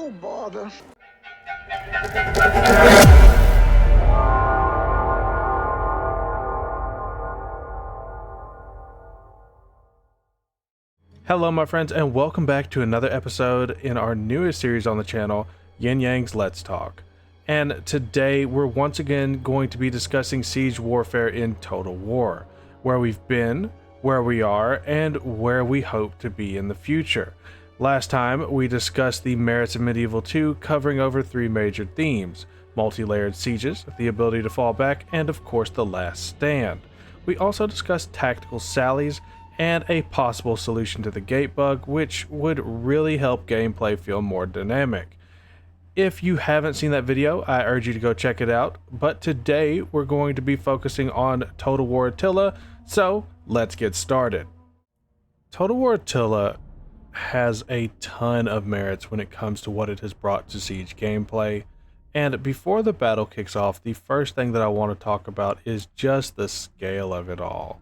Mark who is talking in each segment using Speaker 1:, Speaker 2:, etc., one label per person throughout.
Speaker 1: Oh, bother.
Speaker 2: Hello my friends, and welcome back to another episode in our newest series on the channel, Yin Yang's Let's Talk. And today we're once again going to be discussing siege warfare in Total War, where we've been, where we are, and where we hope to be in the future. Last time we discussed the merits of Medieval 2, covering over three major themes: multi-layered sieges, the ability to fall back, and of course the last stand. We also discussed tactical sallies and a possible solution to the gate bug, which would really help gameplay feel more dynamic. If you haven't seen that video, I urge you to go check it out, but today we're going to be focusing on Total War Attila, so let's get started. Total War Attila has a ton of merits when it comes to what it has brought to siege gameplay, and before the battle kicks off, the first thing that I want to talk about is just the scale of it all.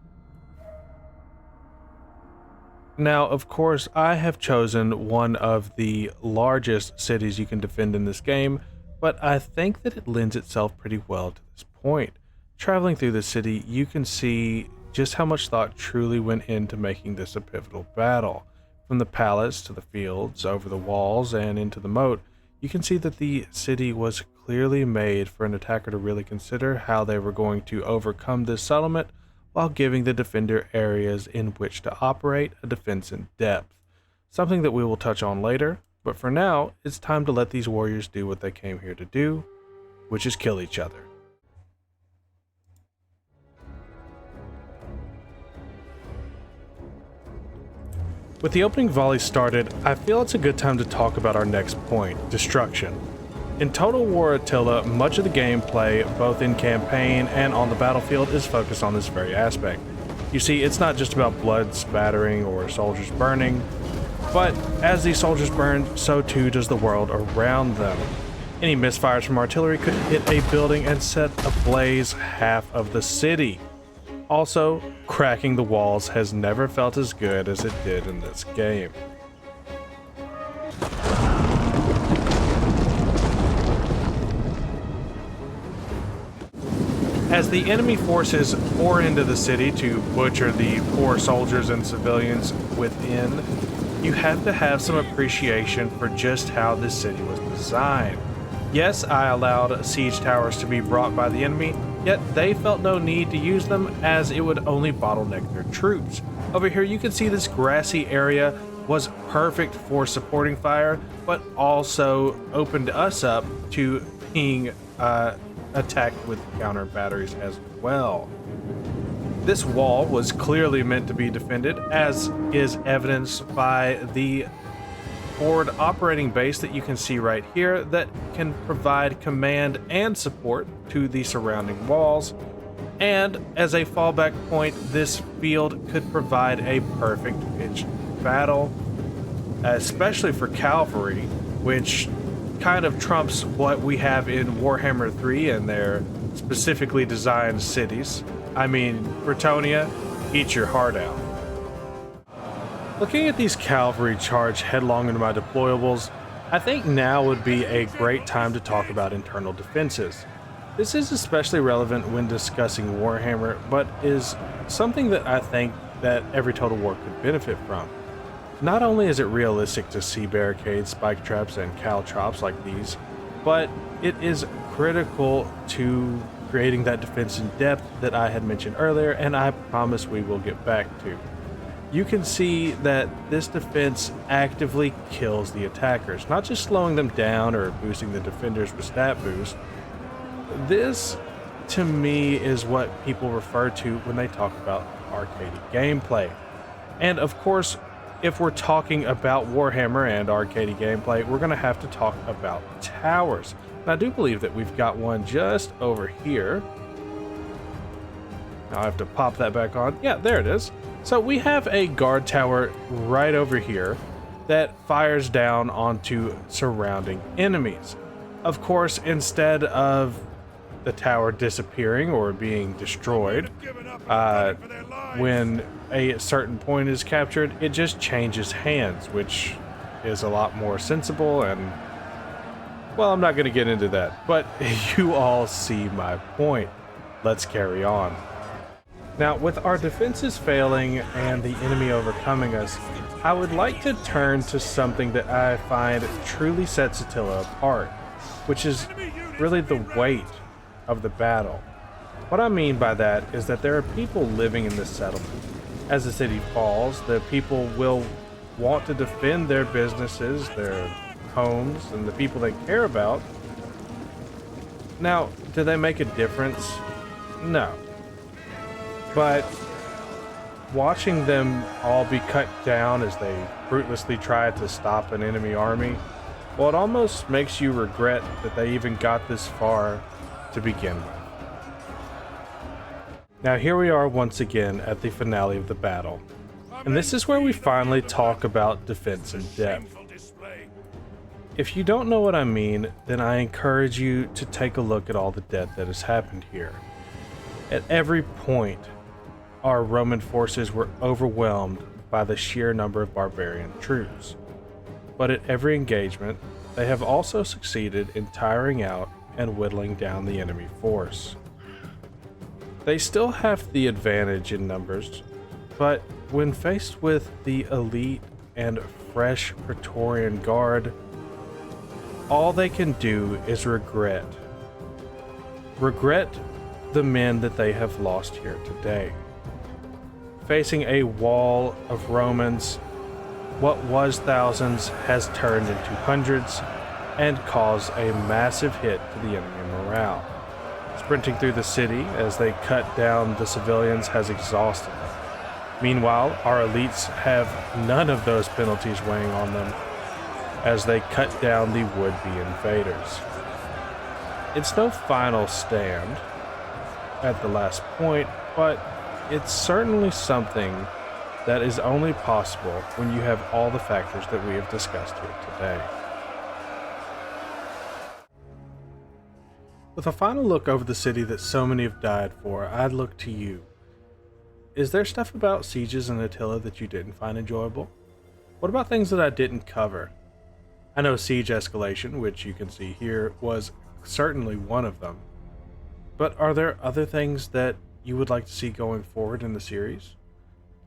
Speaker 2: Now, of course, I have chosen one of the largest cities you can defend in this game, but I think that it lends itself pretty well to this point. Traveling through the city, you can see just how much thought truly went into making this a pivotal battle. From the palace to the fields, over the walls, and into the moat, you can see that the city was clearly made for an attacker to really consider how they were going to overcome this settlement, while giving the defender areas in which to operate a defense in depth, something that we will touch on later, but for now, it's time to let these warriors do what they came here to do, which is kill each other. With the opening volley started, I feel it's a good time to talk about our next point, destruction. In Total War Attila, much of the gameplay, both in campaign and on the battlefield, is focused on this very aspect. You see, it's not just about blood spattering or soldiers burning, but as these soldiers burn, so too does the world around them. Any misfires from artillery could hit a building and set ablaze half of the city. Also, cracking the walls has never felt as good as it did in this game. As the enemy forces pour into the city to butcher the poor soldiers and civilians within, you have to have some appreciation for just how this city was designed. Yes, I allowed siege towers to be brought by the enemy, yet they felt no need to use them as it would only bottleneck their troops. Over here you can see this grassy area was perfect for supporting fire, but also opened us up to being attacked with counter batteries as well. This wall was clearly meant to be defended, as is evidenced by the forward operating base that you can see right here that can provide command and support to the surrounding walls. And as a fallback point, this field could provide a perfect pitched battle, especially for cavalry, which kind of trumps what we have in Warhammer 3 and their specifically designed cities. I mean, Bretonia, eat your heart out. Looking at these cavalry charge headlong into my deployables, I think now would be a great time to talk about internal defenses. This is especially relevant when discussing Warhammer, but is something that I think that every Total War could benefit from. Not only is it realistic to see barricades, spike traps, and caltrops like these, but it is critical to creating that defense in depth that I had mentioned earlier, and I promise we will get back to. You can see that this defense actively kills the attackers, not just slowing them down or boosting the defenders with stat boost. This, to me, is what people refer to when they talk about arcade gameplay. And of course, if we're talking about Warhammer and arcade gameplay, we're going to have to talk about towers. And I do believe that we've got one just over here. Now I have to pop that back on. Yeah, there it is. So we have a guard tower right over here that fires down onto surrounding enemies. Of course, instead of the tower disappearing or being destroyed, when a certain point is captured, it just changes hands, which is a lot more sensible and Well, I'm not going to get into that, but you all see my point. Let's carry on. Now, with our defenses failing and the enemy overcoming us, I would like to turn to something that I find truly sets Attila apart, which is really the weight of the battle. What I mean by that is that there are people living in this settlement. As the city falls, the people will want to defend their businesses, their homes, and the people they care about. Now, do they make a difference? No. But watching them all be cut down as they fruitlessly try to stop an enemy army, well, it almost makes you regret that they even got this far to begin with. Now here we are once again at the finale of the battle, and this is where we finally talk about defense in depth. If you don't know what I mean, then I encourage you to take a look at all the death that has happened here. At every point, our Roman forces were overwhelmed by the sheer number of barbarian troops. But at every engagement, they have also succeeded in tiring out and whittling down the enemy force. They still have the advantage in numbers, but when faced with the elite and fresh Praetorian Guard, all they can do is regret the men that they have lost here today. Facing a wall of Romans, what was thousands has turned into hundreds and caused a massive hit to the enemy morale. Sprinting through the city as they cut down the civilians has exhausted them. Meanwhile, our elites have none of those penalties weighing on them as they cut down the would-be invaders. It's no final stand at the last point, but it's certainly something that is only possible when you have all the factors that we have discussed here today. With a final look over the city that so many have died for, I'd look to you. Is there stuff about sieges in Attila that you didn't find enjoyable? What about things that I didn't cover? I know siege escalation, which you can see here, was certainly one of them. But are there other things that you would like to see going forward in the series?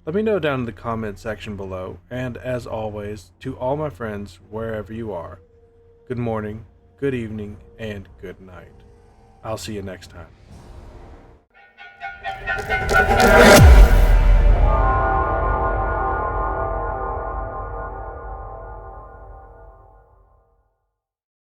Speaker 2: Let me know down in the comment section below, and as always, to all my friends wherever you are, good morning, good evening, and good night. I'll see you next time.